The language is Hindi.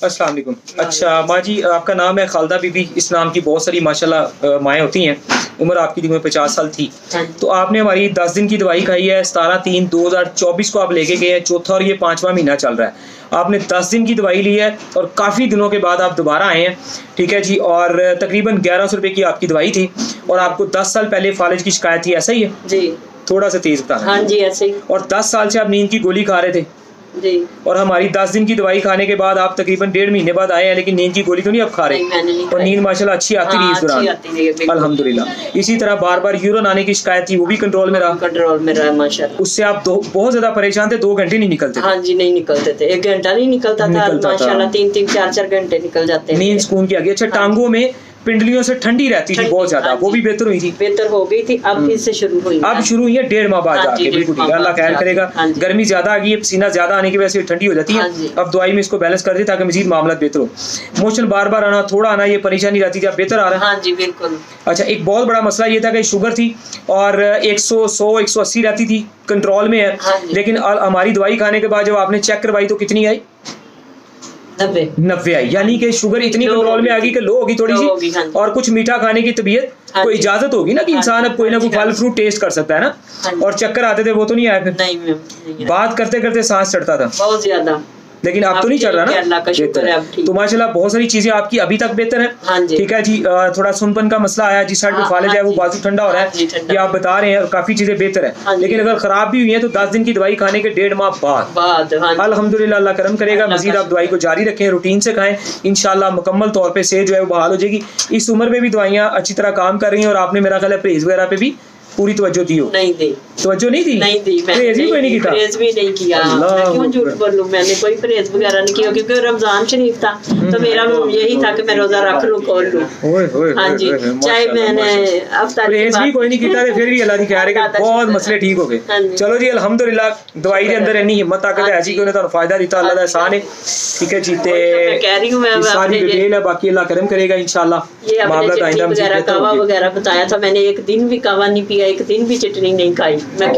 अस्सलाम वालेकुम। अच्छा माँ जी, आपका नाम है खालदा बीबी, इस नाम की बहुत सारी माशाल्लाह माएँ होती हैं। उम्र आपकी तकरीबन 50 साल थी। तो आपने हमारी 10 दिन की दवाई खाई है। 17/3/2024 को आप लेके गए हैं, चौथा और ये 5वां महीना चल रहा है। आपने 10 दिन की दवाई ली है और काफ़ी दिनों के बाद आप दोबारा आए हैं, ठीक है जी। और तकरीबन 1100 रुपये की आपकी दवाई थी और आपको 10 साल पहले फालिज की शिकायत थी, ऐसा ही है? जी। थोड़ा सा तेज़ बताना। हाँ जी, ऐसे ही। और 10 साल से आप नींद की गोली खा रहे थे जी। और हमारी 10 दिन की दवाई खाने के बाद आप तकरीबन 1.5 महीने बाद आए हैं, लेकिन नींद की गोली तो नहीं आप खा रहे? नहीं, मैंने नहीं और खाई। नींद माशाल्लाह अच्छी आती रही इस अच्छी दौरान? आती रही है, बिल्कुल। अल्हम्दुलिल्लाह। इसी तरह बार बार यूरिन आने की शिकायत थी, वो भी कंट्रोल में रहा? कंट्रोल में रहा माशाल्लाह। उससे आप बहुत ज्यादा परेशान थे, 2 घंटे नहीं निकलते थे। हाँ जी, नहीं निकलते थे, 1 घंटा नहीं निकलता था, माशाल्लाह 3-3 4-4 घंटे निकल जाते हैं। नींद सुकून की आ गई। अच्छा, टांगों में पिंडलियों से ठंडी रहती थी बहुत ज्यादा, वो भी बेहतर हुई थी? बेहतर हो गई थी, अब फिर से शुरू हुई। अब शुरू हुई है 1.5 माह बाद जाके। बिल्कुल ठीक है, अल्लाह खैर करेगा। गर्मी ज्यादा आ गई है, पसीना ज्यादा आने की वजह से ठंडी हो जाती है। अब दवाई में इसको बैलेंस कर दे ताकि मजीद मामला बेहतर हो। मोशन बार बार आना, थोड़ा आना, ये परेशानी रहती थी, अब बेहतर आ रहा है? हाँ जी, बिल्कुल। अच्छा, एक बहुत बड़ा मसला ये था कि शुगर थी और 100-180 रहती थी, कंट्रोल में है। लेकिन हमारी दवाई खाने के बाद जब आपने चेक करवाई तो कितनी आई? 90 आई। यानी कि शुगर इतनी कंट्रोल में आ गई कि लो होगी थोड़ी सी। और कुछ मीठा खाने की तबीयत को इजाजत होगी ना कि इंसान अब कोई ना कोई फल फ्रूट टेस्ट कर सकता है ना। और चक्कर आते थे, वो तो नहीं आया फिर? नहीं, बात करते करते सांस चढ़ता था बहुत ज्यादा, लेकिन अब तो नहीं चल रहा ना? अल्लाह का शुक्र है, अब ठीक। तो माशाल्लाह बहुत सारी चीजें आपकी अभी तक बेहतर है। हाँ जी। ठीक है जी। थोड़ा सुनपन का मसला आया, जिस साइड पे फालिज है वो बाजू ठंडा हो रहा है, ये आप बता रहे हैं, और काफी चीजें बेहतर है। लेकिन अगर खराब भी हुई है तो 10 दिन की दवाई खाने के 1.5 माह बाद अल्हम्दुलिल्लाह अल्लाह करम करेगा, मजीद आप दवाई को जारी रखें, रूटीन से खाएं, इंशाल्लाह मुकम्मल तौर पे सेहत जो है वो बहाल हो जाएगी। इस उम्र में भी दवाइयाँ अच्छी तरह काम कर रही हैं और आपने मेरा ख्याल है परहेज वगैरह पे भी पूरी तवज्जो दी हो? नहीं दी। तवज्जो नहीं दी? नहीं दी। परहेज भी कोई नहीं किया? परहेज भी नहीं किया। मैं क्यों झूठ बोलूं, मैंने कोई परहेज वगैरह नहीं किया क्योंकि रमजान शरीफ था तो मेरा यही था कि मैं रोजा रख लूं, खोल लूं। हाँ जी, चाहे मैंने परहेज भी कोई नहीं किया, फिर भी अल्लाह दी खैर है कि बहुत मसले ठीक हो गए। चलो जी, अल्हम्दुलिल्लाह दवाई के अंदर इन्नी हिम्मत ताकत है जी कि उन्हें तो फायदा दिता, अल्लाह दा एहसान है। ठीक है जी, ते कह रही हूं मैं सारी डिटेल है, बाकी अल्लाह करम करेगा इंशाल्लाह। ये आपने चटनी वगैरह कावा वगैरह बताया था, मैंने एक दिन भी कावा नहीं पिया, एक दिन भी चटनी नहीं खाई। मैं क्यों